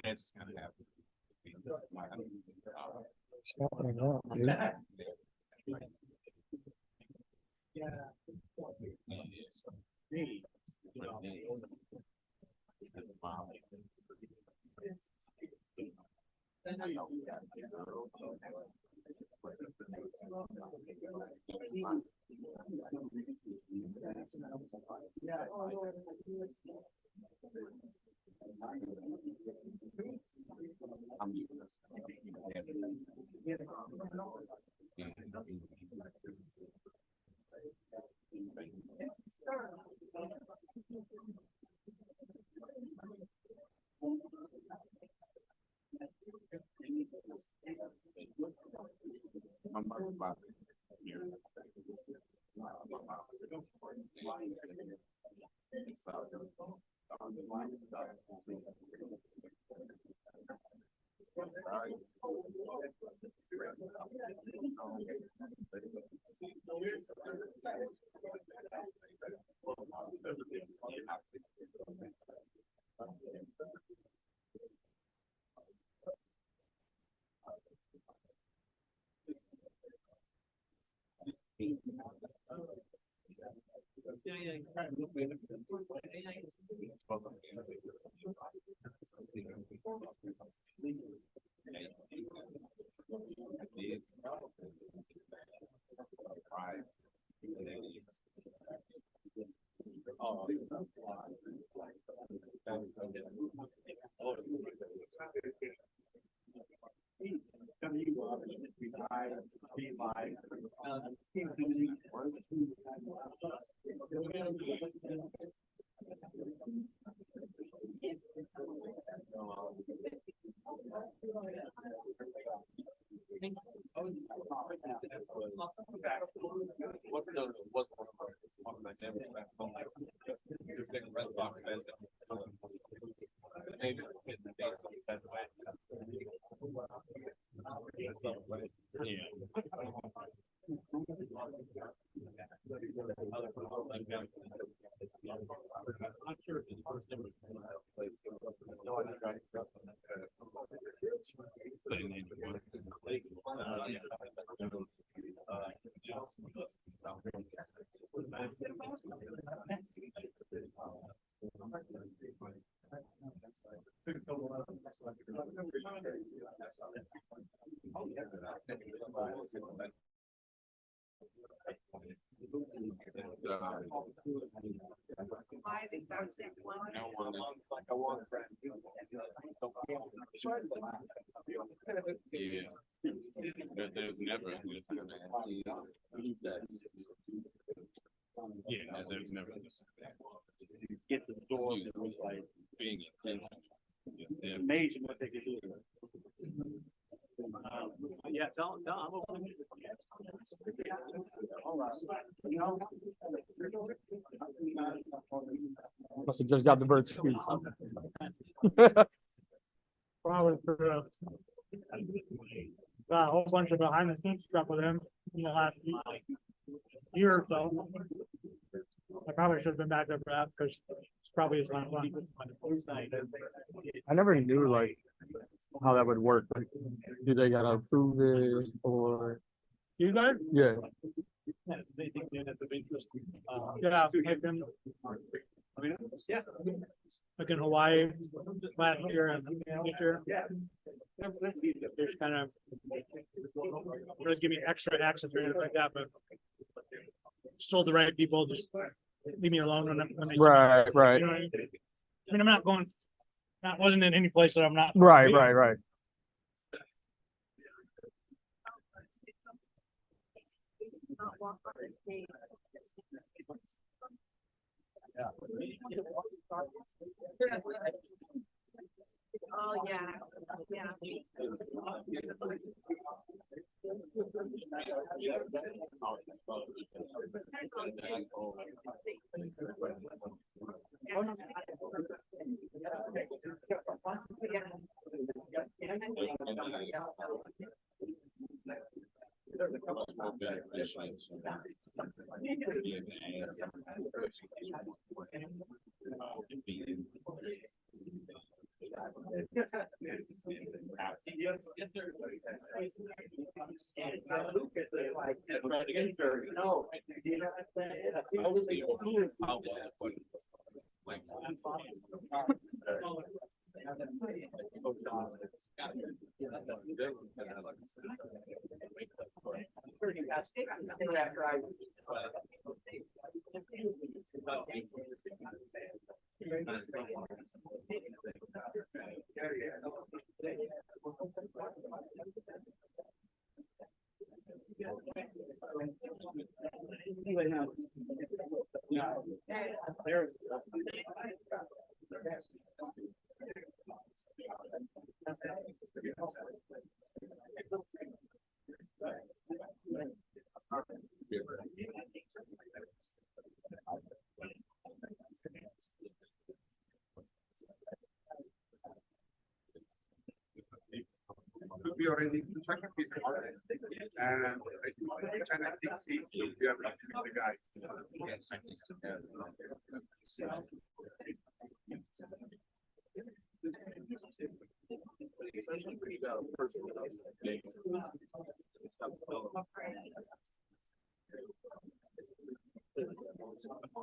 That's kind of happening. Yeah, there's never a good time to actually there's never You get to the door, it was like being intentional. amazing what they could do. Yeah, tell I'm open. Must have just got the bird's feet. Probably for got a whole bunch of behind the scenes stuff with him in the last year or so. I probably should have been back there for that because it's probably his last one. I never knew like how that would work. Like, do they gotta approve it or You guys? yeah? They think they have interest. Yeah, like in Hawaii last year and this year. There's kind of really give me extra access or anything like that, but still the right people just leave me alone when they Right, right, you know what I mean? I mean, I'm not going. Wasn't in any place that I'm not. right, right, right. We already second piece of art, and China 60, we are like the guys.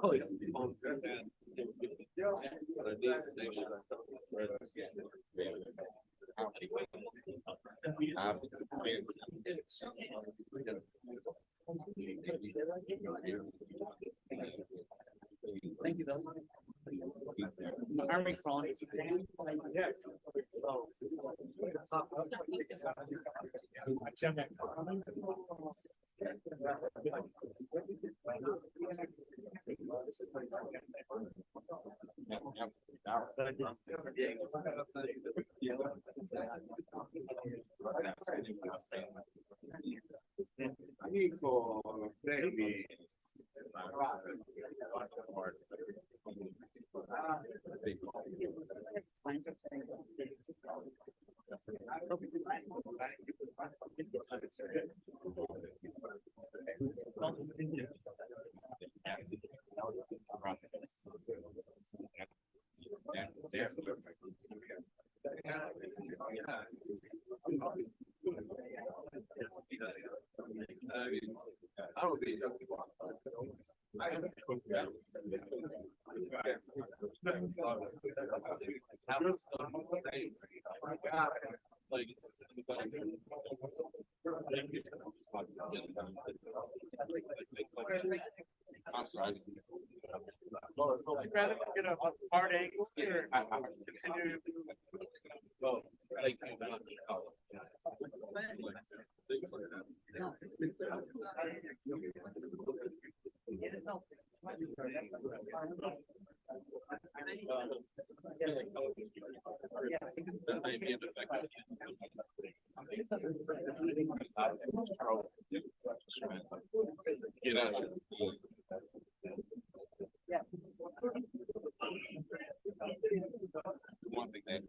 Oh, yeah. Thank you, though. Army crawling. I need for maybe. I'm sorry. I'd rather get a hard angle here. Continue. Well, like, get out. One thing that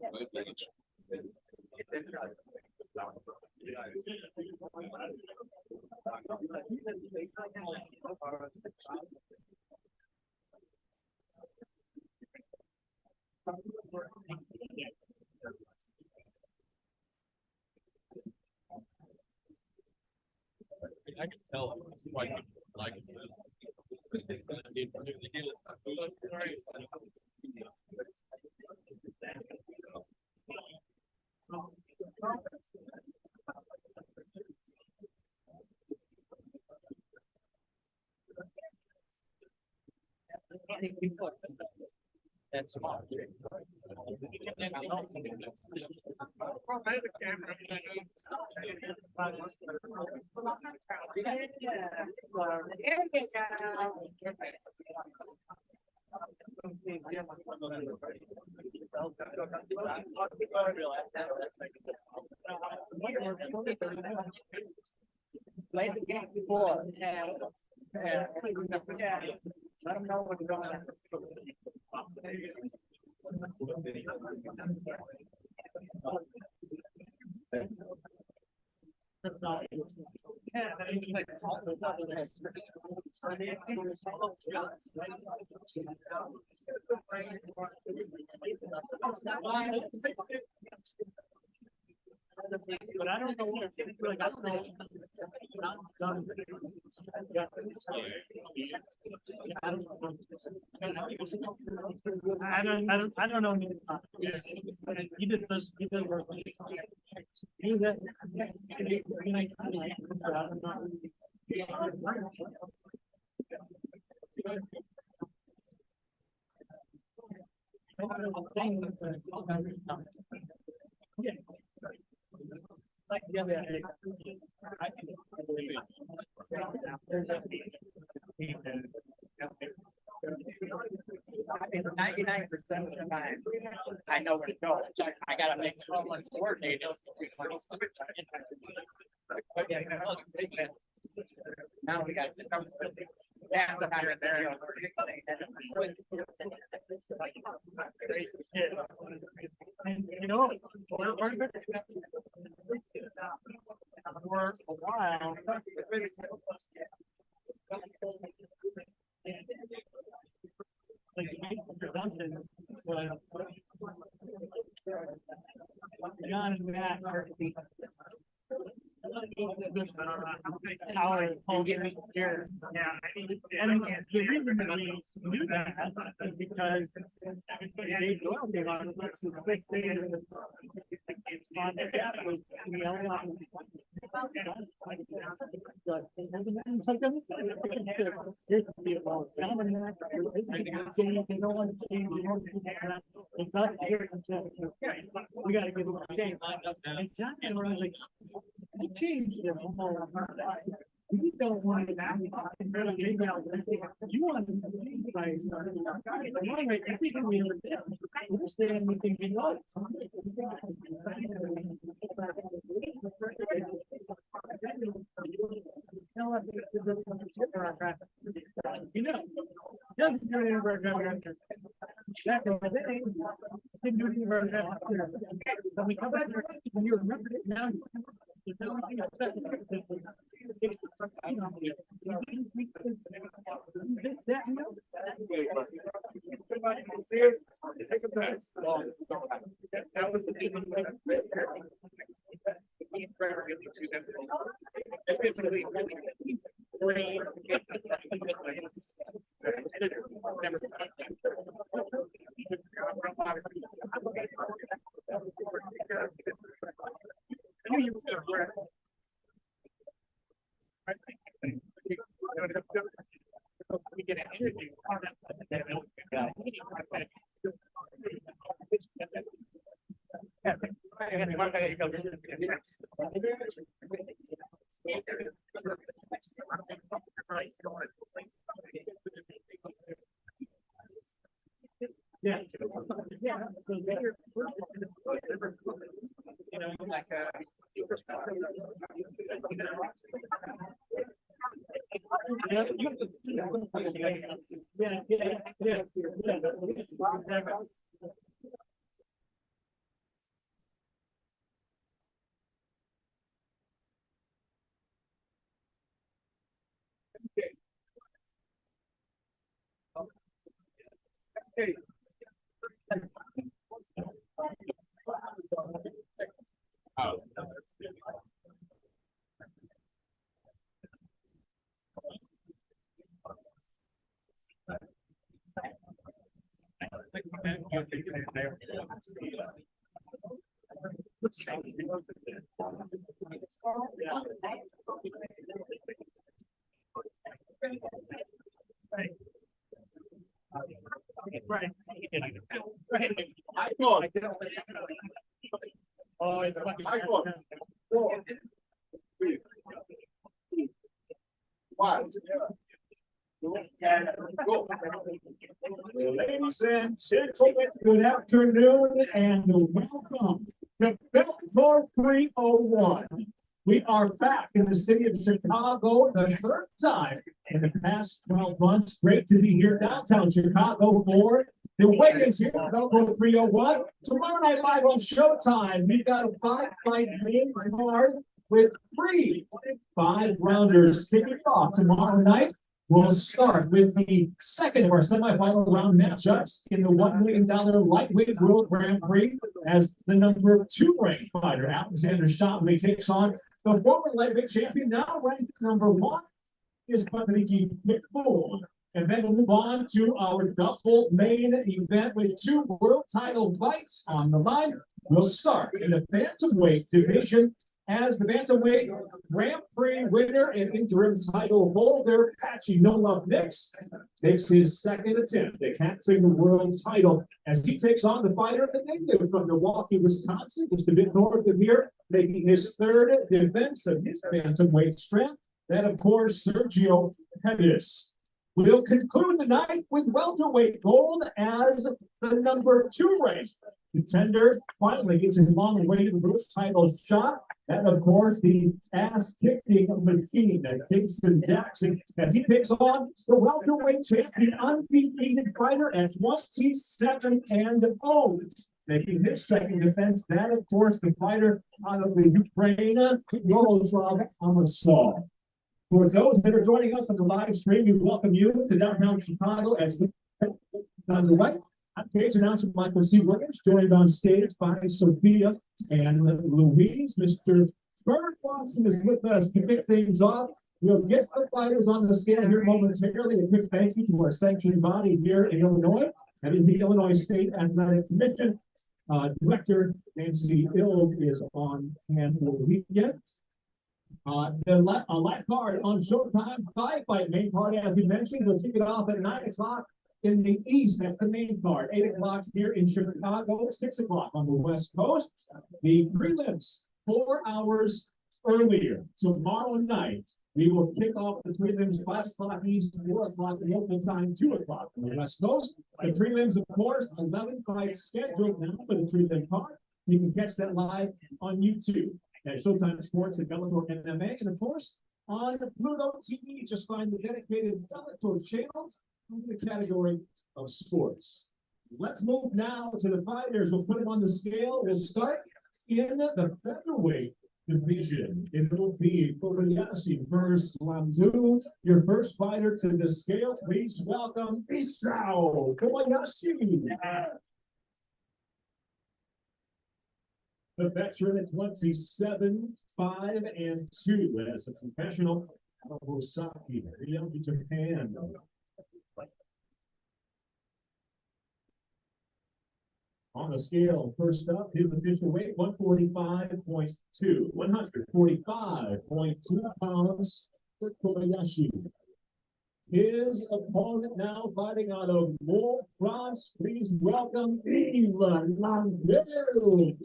I can tell why people like it. That's smart. Played the game before, and Yeah. Let them know what's going on. But I don't know what like I don't know. I don't know. You did this, you did work. You did. Yeah. Like the other day, I believe there's a 99% of the time, I know where to go. I gotta make someone coordinate it. Now we got to come back to higher there. and you know, for a while. Like presumption was John and Matt are our whole game here. Yeah, and the reason that we knew that is because they built it on the big thing on the gap was we gotta give them a chance. And John and I was like, I changed the whole. You don't want to really maybe you want to like everything we ever did. We just did anything we know. You know, doesn't do anything for a government. Back in the day, didn't do anything for a government. When we come back, when you remember it now, there's no thing that's That was the we get an interview. Yeah. Yeah. You know, like Oh. Right. Oh, it's fucking. Ladies and gentlemen, good afternoon and welcome to Bellator 301. We are back in the city of Chicago, the third time in the past 12 months. Great to be here downtown Chicago for the Wiggins here, Bellator 301. Tomorrow night live on Showtime, we've got a 5-fight main card with 3 5-rounders kicking off tomorrow night. We'll start with the second of our semifinal round matchups in the $1 million lightweight world Grand Prix as the number 2 ranked fighter, Alexander Shotley, takes on the former lightweight champion, now ranked number 1, is Patricky Pitbull. And then we'll move on to our double main event with 2 world title fights on the line. We'll start in the bantamweight division as the bantamweight Grand Prix winner and interim title holder, Patchy No Love Nix, takes his second attempt at capturing the world title as he takes on the fighter, the native from Milwaukee, Wisconsin, just a bit north of here, making his 3rd defense of his bantamweight strength. That, of course, Sergio Pettis. We'll conclude the night with welterweight gold as the number 2 ranked contender finally gets his long-awaited world title shot. And of course, the ass-kicking machine that Kingston Jackson as he takes on the welterweight champion, undefeated fighter at 27-0, making his second defense. That, of course, the fighter out of the Ukraine, Yaroslav Amosov. For those that are joining us on the live stream, we welcome you to downtown Chicago as we on the way. I'm cage announcer Michael C. Williams, joined on stage by Sophia and Louise. Mr. Bernard Watson is with us to kick things off. We'll get the fighters on the scale here momentarily. A quick thank you to our sanctioning body here in Illinois, and in the Illinois State Athletic Commission. Director Nancy Ill is on hand for the weekend. The light card on Showtime, 5-fight main card, as we mentioned, we'll kick it off at 9 o'clock in the East. That's the main card. 8 o'clock here in Chicago, 6 o'clock on the West Coast. The prelims 4 hours earlier. Tomorrow night, we will kick off the prelims 5 o'clock East, 4 o'clock local time, 2 o'clock on the West Coast. The prelims, of course, 11 fights scheduled now for the prelim card. You can catch that live on YouTube at Showtime Sports and Bellator MMA, and of course on Pluto TV. Just find the dedicated Bellator channel in the category of sports. Let's move now to the fighters. We'll put them on the scale. We'll start in the featherweight division. It will be Kobayashi versus Lamdu. Your first fighter to the scale. Please welcome Isao Kobayashi. The veteran at 27-5-2 as a professional out of Osaka, Ryobi, Japan. On the scale, first up, his official weight, 145.2. 145.2 pounds for Kobayashi. His opponent now fighting out of Wolf France. Please welcome Ivan Landel.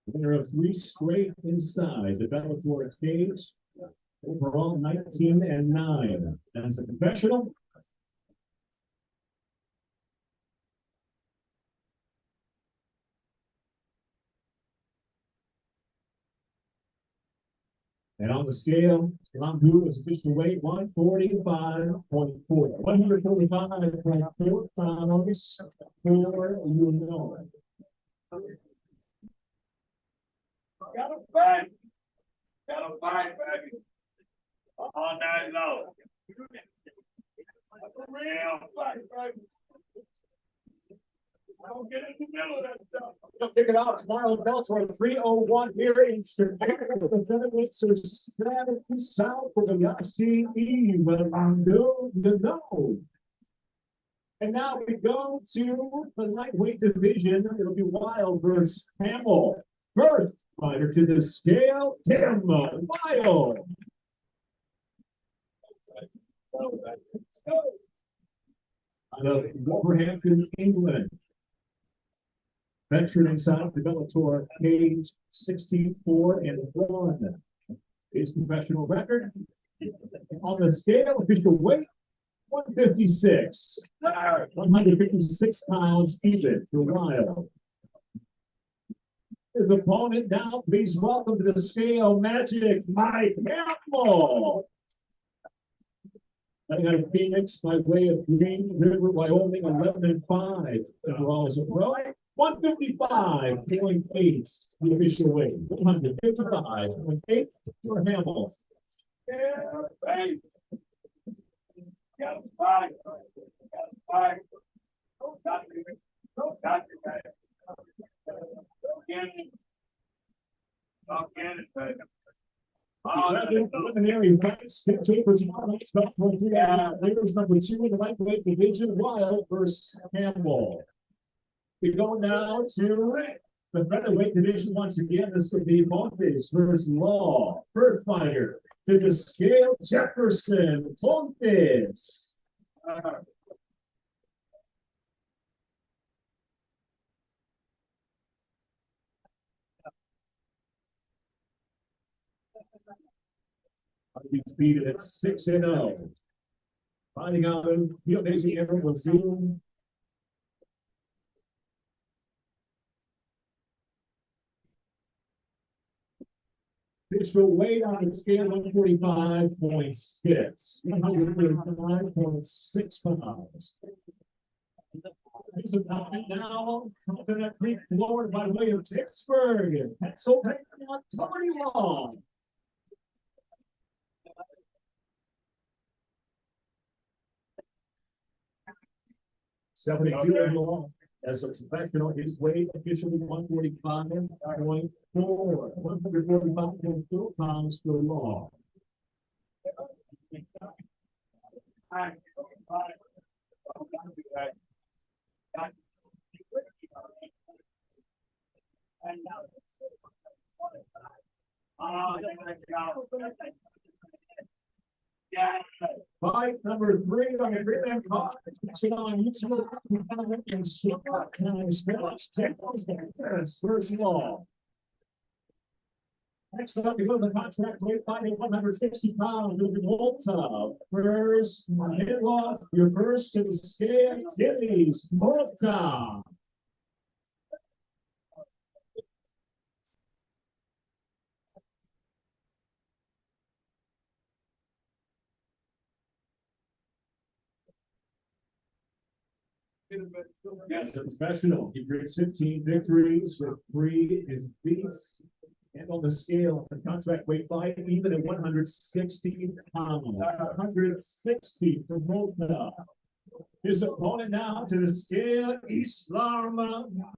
Winner of 3 straight inside the Bellator cage. Overall 19-9. As a professional, and on the scale, Lamdu is official weight 145.4. 145.4 pounds for Illinois. Gotta fight! Gotta fight, baby! All night long. That's a real fight, baby. I don't get in the middle of that stuff. We'll kick it off tomorrow, Bellator 301 here in Chicago. The featherweights are Saturday South for the Yashi Lamdu. And now we go to the lightweight division. It'll be Wild versus Hamill. First fighter to the scale, Tim Wild. Out of Wolverhampton, England. Veteran inside the Bellator cage, 64-1. His professional record on the scale, official weight, 156. 156 pounds even for Wild. His opponent now, please welcome to the scale, Magic Mike Campbell. I got Phoenix by way of Green River, Wyoming, 11-5. Overall as a pro, 155.8. The official weight, 155.8 for Hamill. Yeah, right. Got five. Got five. Don't touch me. Don't touch me. Don't get it. Don't get it, baby. Preliminary fights, Chambers Marlins, about 23 players, number 2 in the lightweight division, Wild versus Campbell. We go now to the featherweight division once again. This would be Montes versus Law. First fighter to the scale, Jefferson Montes. Defeated at 6-0. Finding out the amazing error was Zoom. Official weight on the scale 145.6. 145.6 pounds. He's about now coming at Creek, Florida by way of Pittsburgh. Pennsylvania, Tony Long. $72 as a professional, his weight officially 145.4. 145.4 pounds for Law. Fight number 3 on the three-man card. On YouTube and first Law. Next up, we go to the contract weight fighting 160 pounds with Volta. First, Midloff, your first to the scale, Achilles Volta. As a professional, he brings 15 victories with 3 defeats. And on the scale, the contract weight fight, even at 160 pounds. 160 for Volta. His opponent now to the scale, Islam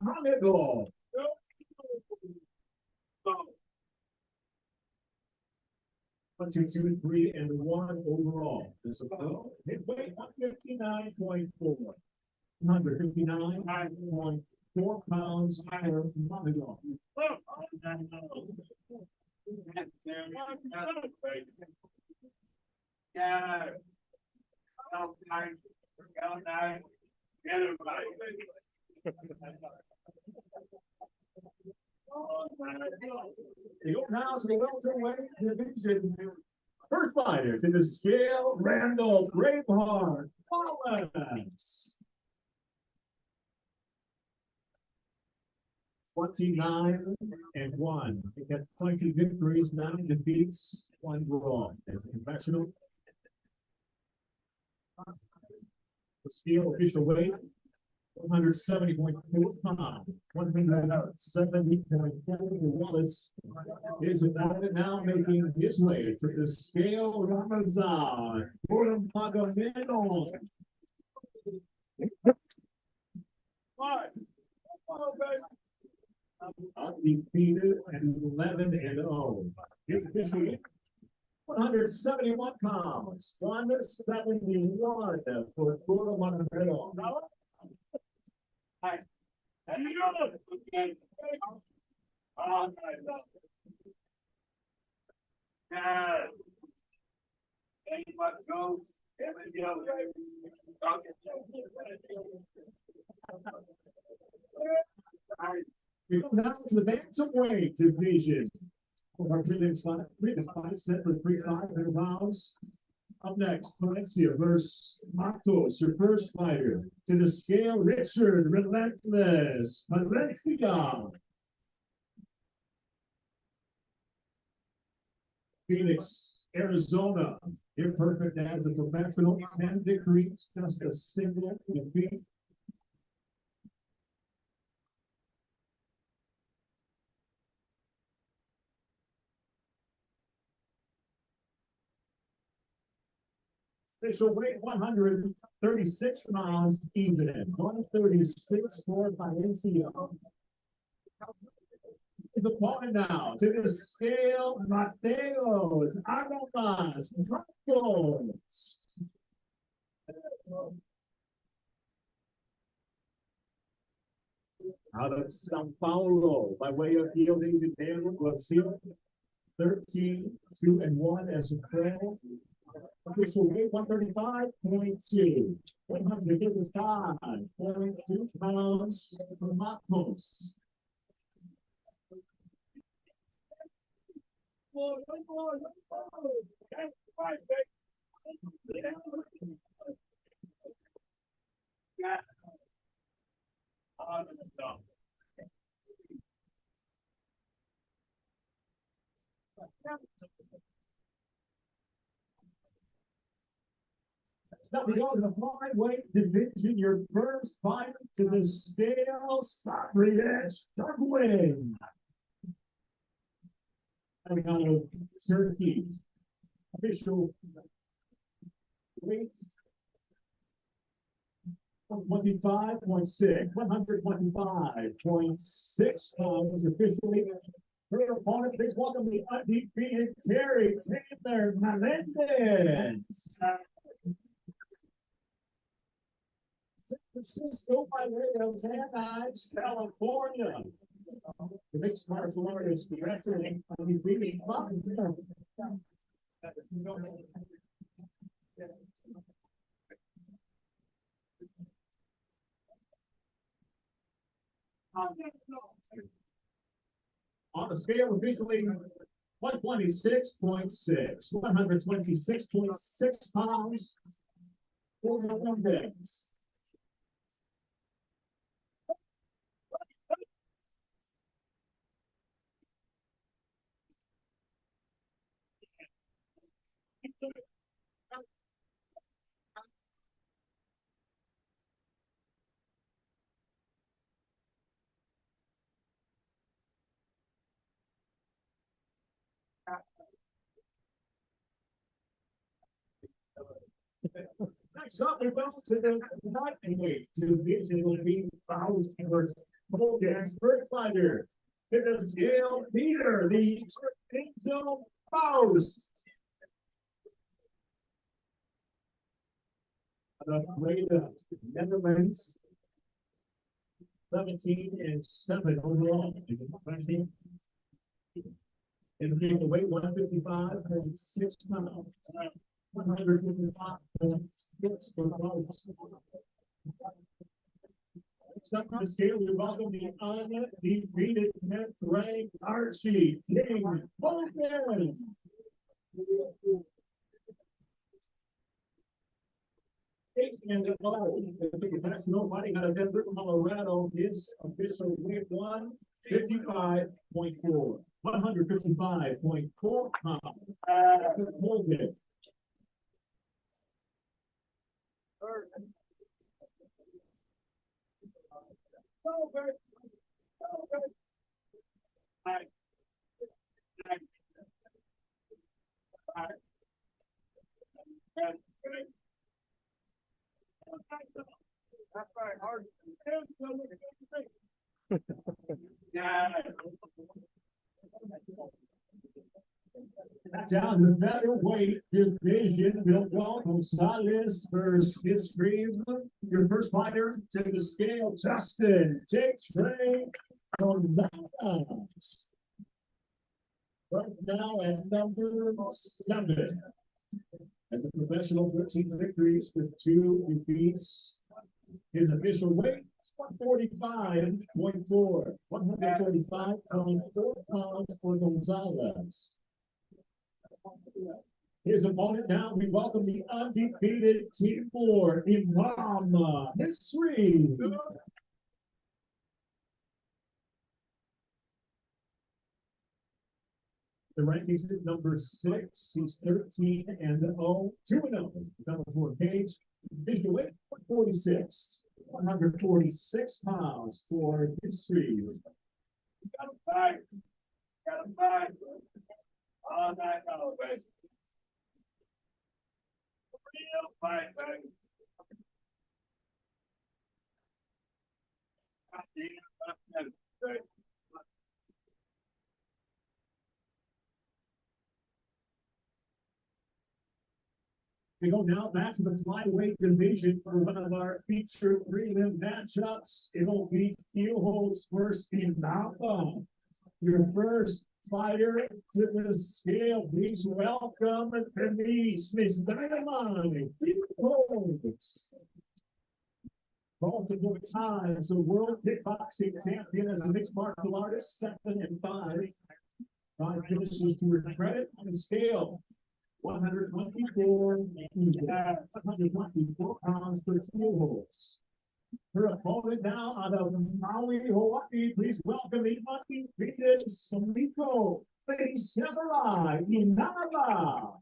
Hamidov. 1, 2, 2, 3, and 1 overall. His opponent, his weight 159.4. 159.4 pounds higher than Hamidov. Yeah. They go now to the welterweight division. First fighter to the scale, Randall Braveheart Wallace. 29-1. He got 20 victories, 9 defeats, 1 draw. As a professional. The scale official weight 170.4 pounds. 170.4. Wallace is opponent now making his way to the scale. Ramazan Magomedov. Undefeated and 11-0. His official weight 171 pounds. 171 for Magomedov. Hi. We go now to the bantamweight division. Our prelims fight set for 3 500 pounds. Up next, Valencia versus Matos, your first fighter. To the scale, Richard Relentless Valencia. Phoenix, Arizona, imperfect as a professional, 10 degrees, just a single defeat. Official weight 136 pounds even, 136 for Valencia. His opponent now to the scale, Mateos Aromas Marcos. Out of Sao Paulo, by way of yielding to Daniel Garcia, 13-2-1 as a pro. Official weight 135.2, 155.2 pounds for Marcos. Now we go to the flyweight division. Your first fight to the scale, Sabriyesh Darwin. Coming out of Turkey. Official weight 125.6, 125.6 pounds officially. Her opponent, please welcome the undefeated Terry Taylor Melendez. San Francisco by way of Van Nuys, California. The mixed martial artist wrestling undefeated. On the scale, officially 126.6, 126.6 pounds for the Olympics. Next up, we go to the lightweight division will be Faust versus Hogan's first fighter. To the scale, Peter, the Angel Faust. The grade of Netherlands, 17-7 overall. And the weight 155.6 pounds. 155.6 for Faust. Next up on the scale, we welcome the undefeated 10th ranked Archie King Hogan. And the professional fighting out of Denver, Colorado, is official weight 155.4, 155.4 pounds. Hogan. That's right, hard. Down the featherweight division, Bill Gonzalez versus History. Your first fighter to the scale, Justin J-Train Gonzalez. Right now at number 7. As a professional, 13 victories with 2 defeats. His official weight, 145.4, 135.4 pounds for Gonzalez. His opponent now, we welcome the undefeated Timur Imam History. The rankings at number 6, he's 13-0, 2-0. Bellator page, division weight 146, 146 pounds for history. Gotta fight. Gotta fight. All night long, baby. Real fight, baby. I see it, baby. We go now back to the flyweight division for one of our featured prelim matchups. It'll be Keelholz versus Inaba. Your first fighter to the scale. Please welcome Denise, Miss Dynamite. Keelholz. Multiple times a world kickboxing champion as a mixed martial artist, 7-5. 5 finishes to her credit on the scale. 124 pounds per Keelholz. Her opponent now out of Maui, Hawaii. Please welcome the undefeated Samiko Samurai Inaba.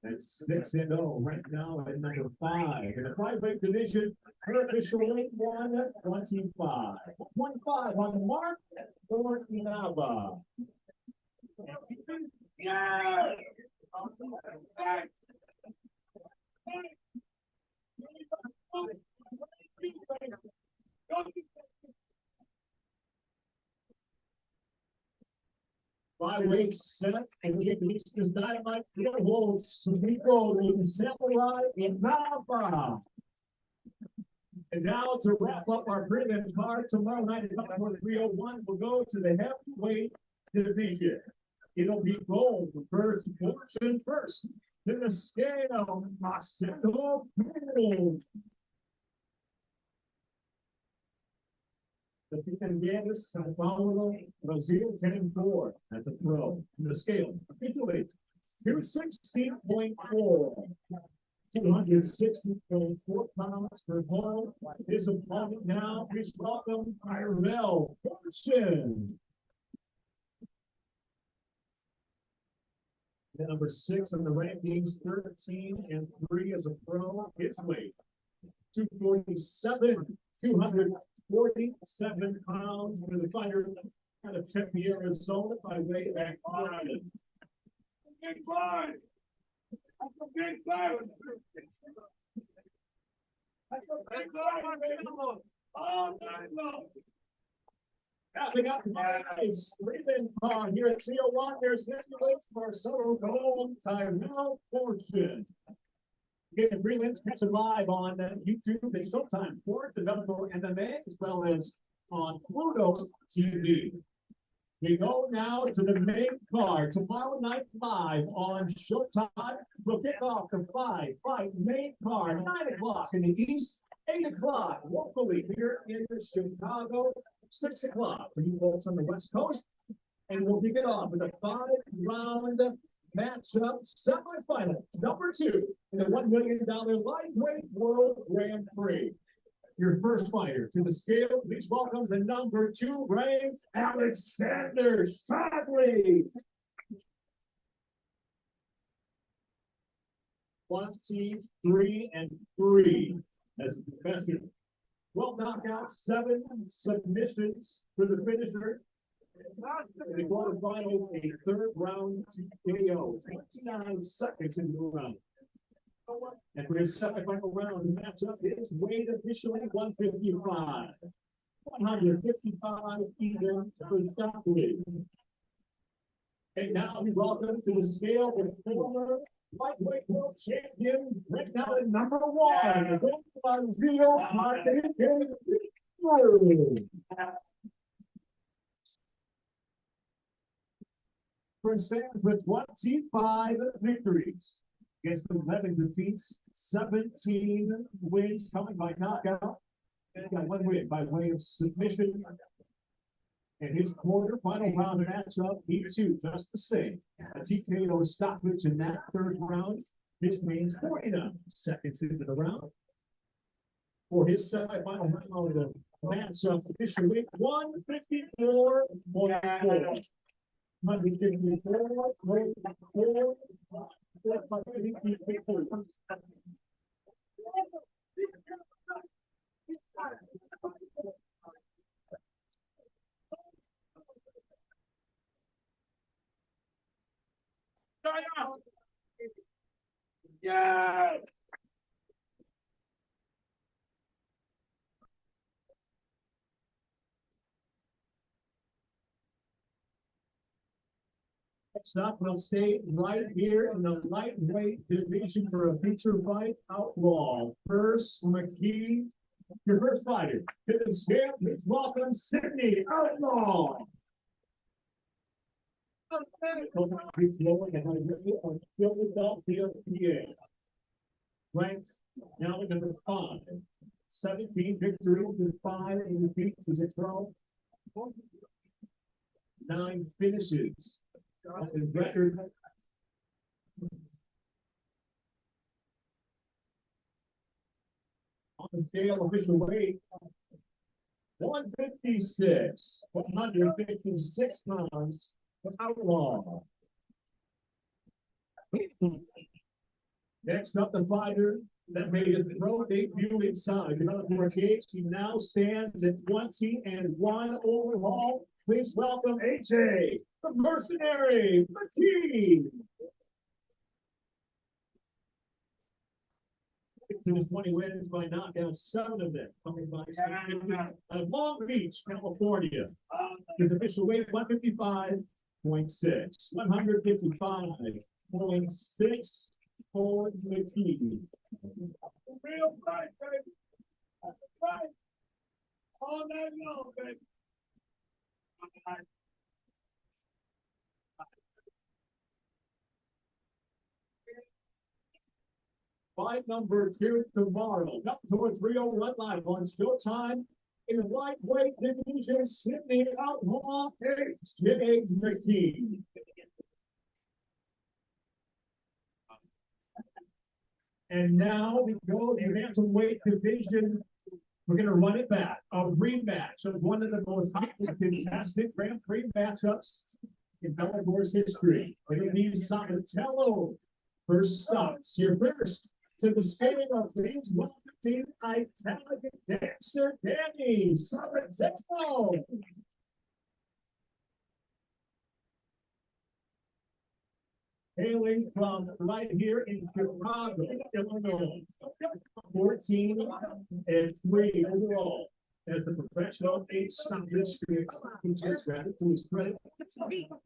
That's 6-0 right now at number 5. In the flyweight division, her official weight 125. 125 on the mark for Inaba. Yeah. Flyweight set and get Miss Dynamite Keelholz, Samiko Samurai Inaba. And now to wrap up our prelim card tomorrow night at Bellator 301, we'll go to the heavyweight division. It'll be gold first portion first. To the scale, Marcelo Pérez. The Figueiredo, São Paulo, Brazil, 10-4 at the pro. The scale, officially 216.4. 260.4 pounds per pound. His opponent now, please welcome Tyrell Fortune. Number 6 on the rankings, 13-3 as a pro. His weight 247, 247 pounds for the fighter out of Tempe, Arizona by way of Ryan. Big fight. Big fight. Big fight. All night long. Wrapping up tonight's prelim card here at 301, there's Nicholas Marcelo Gold, Tyrell Fortune. Getting prelims catch it live on YouTube and Showtime for Bellator MMA, as well as on Pluto TV. We go now to the main card tomorrow night live on Showtime. We'll kick off the 5-fight main card, 9 o'clock in the East, 8 o'clock locally here in Chicago. 6 o'clock for you folks on the West Coast. And we'll kick it off with a 5-round matchup semifinal. Number 2 in the $1 million lightweight world Grand Prix. Your first fighter to the scale, please welcome the number 2 ranked Alexander Shadley. 23-3 as a professional. 12 knockouts, 7 submissions for the finisher. In the quarterfinals, a 3rd round TKO, 29 seconds into the round. And for his second final round, the matchup is weighed officially 155. 155 even for Shadley. And now we welcome to the scale with former lightweight world champion, right now at number 1, Brazil, for stands with 25 victories against 11 defeats, 17 wins coming by knockout, and got 1 win by way of submission. In his quarterfinal round matchup, he too just the same. A TKO stoppage in that 3rd round. This means 49 seconds into the round. For his semifinal round matchup, officially 154.4. Yeah. Stop, we'll stay right here in the lightweight division for a feature fight outlaw. First, McKee, your first fighter to the scale. Please welcome Sydney Outlaw. Philadelphia, PA. Ranked now at number 5. 17 victories with 5 defeats as a pro. 9 finishes. His record on the scale of official weight 156, 156 pounds for Outlaw. Next up, the fighter that made his pro debut inside Bellator cage. He now stands at 20-1 overall. Please welcome AJ, the mercenary, McKee. 20 wins by knockout, 7 of them coming by Long Beach, California. His official weight 155.6, 155.6 for McKee. Real fight, baby. Fight. All night long, baby. Fight number 2 tomorrow. Up towards 301 live on Showtime in the lightweight division. Sydney Outlaw AJ McKee. And now we go to the bantamweight division. We're going to run it back. A rematch of one of the most hotly contested Grand Prix matchups in Bellator's history. It'll be Sabatello first stops. Your first to the scale of things, 115, italic dancer Danny Sabatello. Hailing from right here in Chicago, Illinois, 14-3 overall. As a professional, 8 stoppage to his credit.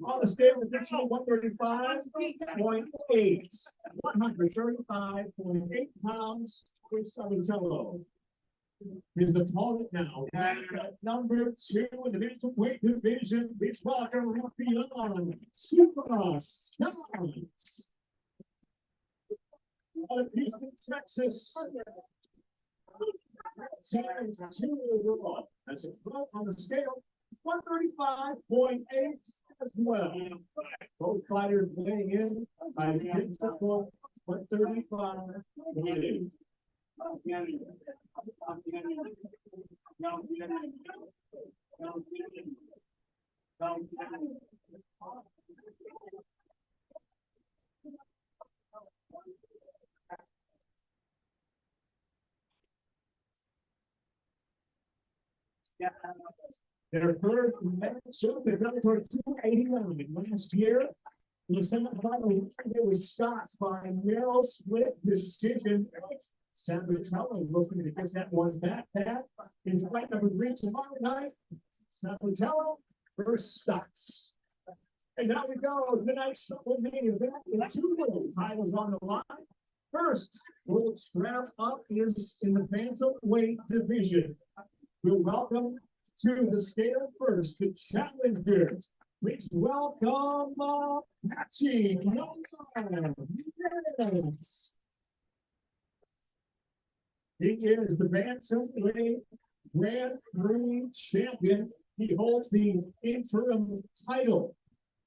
On the scale of additional 135.8, 135.8 pounds for Sabatello. His opponent now, number 2 in the middleweight division. Please welcome Rafael Super Scott. Out of Houston, Texas. 10-2 overall. That's a vote on the scale, 135.8 as well. Both fighters weighing in by the end of 135.8. Their third matchup, the Bellator 289 last year. In the semifinal, it was stopped by a narrow split decision. Sabatello looking to get that one back. In fight number 3 tomorrow night, Sabatello first stops. And now we go to the next main event in 2 minutes. Titles on the line. First, gold strap up is in the bantamweight division. We'll welcome to the scale first, the challenger. Please welcome Patchy. Yes. He is the bantamweight Grand Prix champion. He holds the interim title.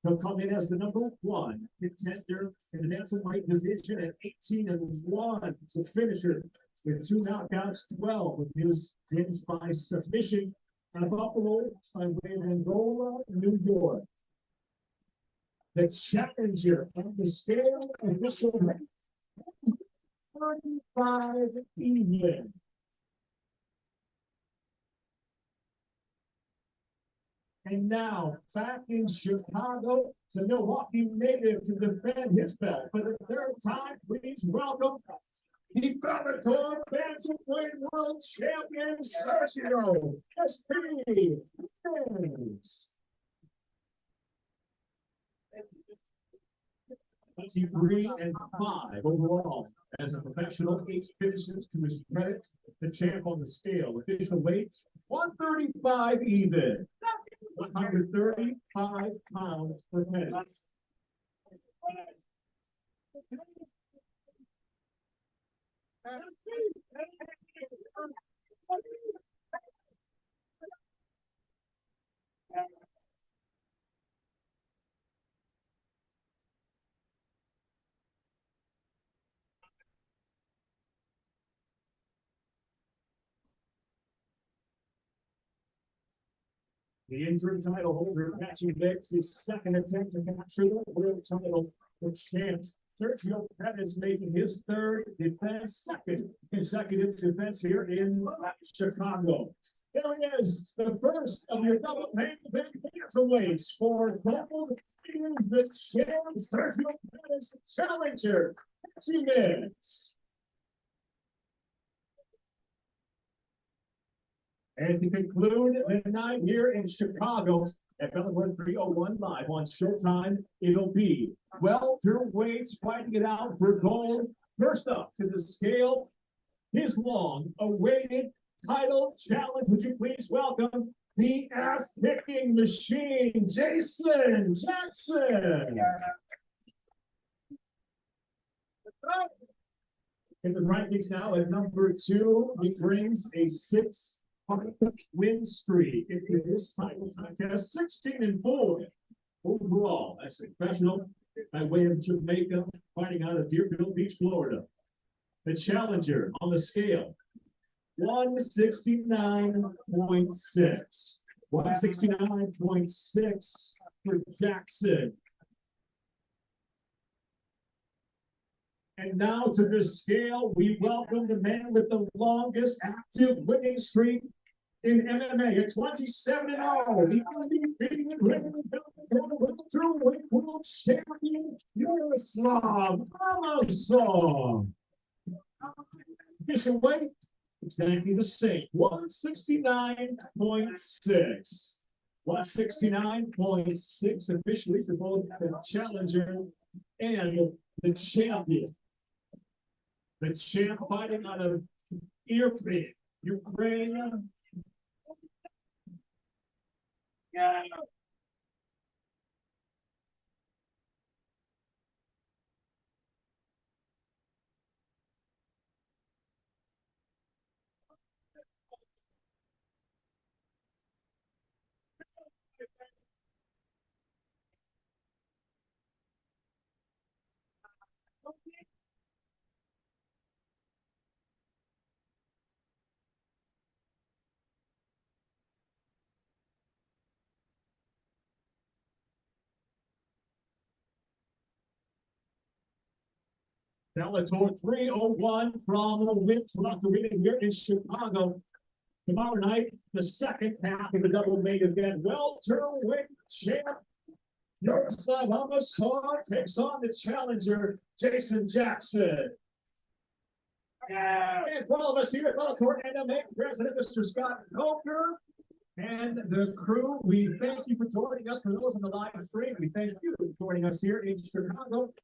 He'll come in as the number 1 contender in the bantamweight division at 18-1. He's a finisher with 2 knockouts, 12 of his wins by submission. Buffalo by way of Angola, New York. the challenger on the scale official weight, 35 even. And now back in Chicago, the Milwaukee native to defend his belt for the third time. Please welcome the Bellator Bantamweight World Champion Sergio S.P. 23-5 overall as a professional. 8 finishes to his credit. The champ on the scale. Official weight 135 even. 135 pounds per minute. The interim title holder, Patchy Vicks, his second attempt to capture the world title. The champ, Sergio Pettis, making his third defense, second consecutive defense here in Chicago. There he is, the first of your double main event bantamweights for gold. Is the champ, Sergio Pettis, challenger, Patchy Vicks. And to conclude the night here in Chicago at Bellator 301 live on Showtime, it'll be welterweights fighting it out for gold. First up to the scale, his long-awaited title challenge. Would you please welcome the ass-kicking machine, Jason Jackson. In the rankings now at number 2, he brings a 6-win streak into this title contest, 16-4 overall as a professional by way of Jamaica, fighting out of Deerfield Beach, Florida. The challenger on the scale, 169.6. 169.6 for Jackson. And now to the scale, we welcome the man with the longest active winning streak in MMA at 27-0. The undefeated world champion, Yaroslav Amosov. Official weight, exactly the same, 169.6. 169.6 officially for both the challenger and the champion. The champ fighting out of Irpin, Ukraine. Yeah. Bellator 301 from the Winds Arena here in Chicago. Tomorrow night, the second half of the double main event. Welterweight champ Yaroslav Amosov takes on the challenger Jason Jackson. And for all of us here at Bellator MMA, President Mr. Scott Coker and the crew, we thank you for joining us. For those on the live stream, we thank you for joining us here in Chicago.